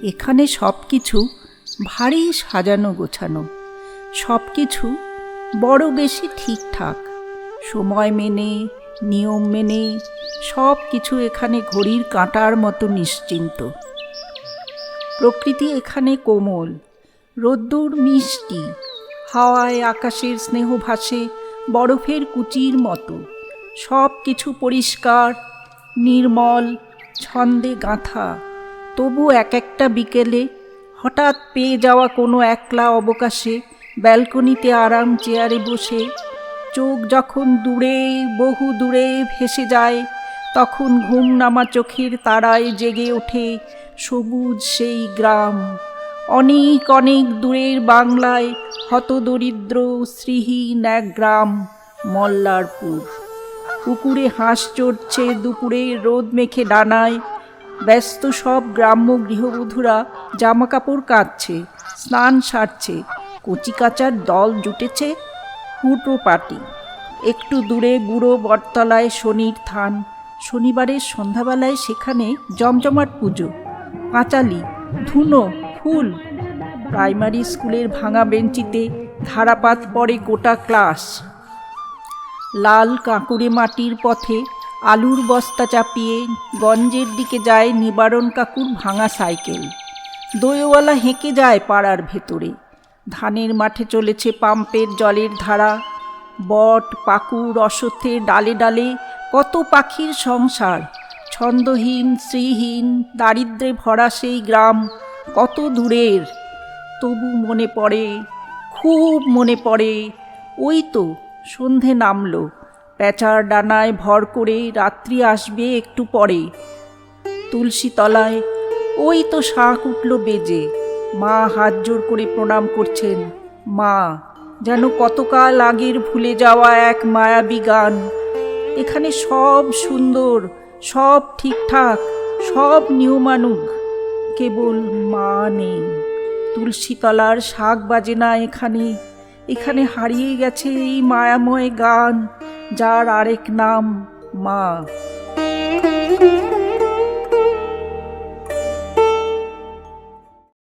এখানে সব কিছু ভারী সাজানো গোছানো, সব কিছু বড় বেশি ঠিকঠাক, সময় মেনে, নিয়ম মেনে সব কিছু এখানে ঘড়ির কাঁটার মতো নিশ্চিন্ত। প্রকৃতি এখানে কোমল, রোদ্দুর মিষ্টি, হাওয়ায় আকাশের স্নেহ ভাসে বরফের কুচির মতো। সব কিছু পরিষ্কার, নির্মল, ছন্দে গাঁথা। তবু এক একটা বিকেলে হঠাৎ পেয়ে যাওয়া কোনো একলা অবকাশে ব্যালকনিতে আরাম চেয়ারে বসে চোখ যখন দূরে, বহু দূরে ভেসে যায়, তখন ঘুম নামা চোখের তারায় জেগে ওঠে সবুজ সেই গ্রাম। অনেক অনেক দূরের বাংলায় হতদরিদ্র শ্রীহীন এক গ্রাম, মল্লারপুর। পুকুরে হাঁস চড়ছে দুপুরে রোদ মেখে ডানায়। ব্যস্ত সব গ্রাম্য গৃহবধূরা জামাকাপড় কাচছে, স্নান সারছে, কচিকাচার দল জুটেছে হুটো পাটি। একটু দূরে বুড়ো বটতলায় শনির থান। শনিবারের সন্ধ্যাবেলায় সেখানে জমজমাট পুজো, পাঁচালি, ধুনো, ফুল। প্রাইমারি স্কুলের ভাঙা বেঞ্চিতে ধারাপাত পড়ে গোটা ক্লাস। লাল কাঁকুড়ে মাটির পথে আলুর বস্তা চাপিয়ে গঞ্জের দিকে যায় নিবারণ কাকুর ভাঙা সাইকেল। দইওয়ালা হেঁকে যায় পাড়ার ভেতরে। ধানের মাঠে চলেছে পাম্পের জলের ধারা। বট, পাকুড়, অশ্বত্থের ডালে ডালে কত পাখির সংসার। ছন্দহীন, শ্রীহীন, দারিদ্র্যে ভরা সেই গ্রাম কত দূরের। তবু মনে পড়ে, খুব মনে পড়ে। ওই তো সন্ধে নামলো, প্যাঁচার ডানায় ভর করে রাত্রি আসবে একটু পরে। তুলসী তলায় ওই তো শাঁখ উঠল বেজে। মা হাত জোর করে প্রণাম করছেন। মা, যেন কতকাল আগের ভুলে যাওয়া এক মায়াবী গান। এখানে সব সুন্দর, সব ঠিকঠাক, সব নিয়মানুগ, কেবল মা নেই। তুলসী তলার শাঁখ বাজে না এখানে। এখানে হারিয়ে গেছে এই মায়াময় গান, যার আরেক নাম মা।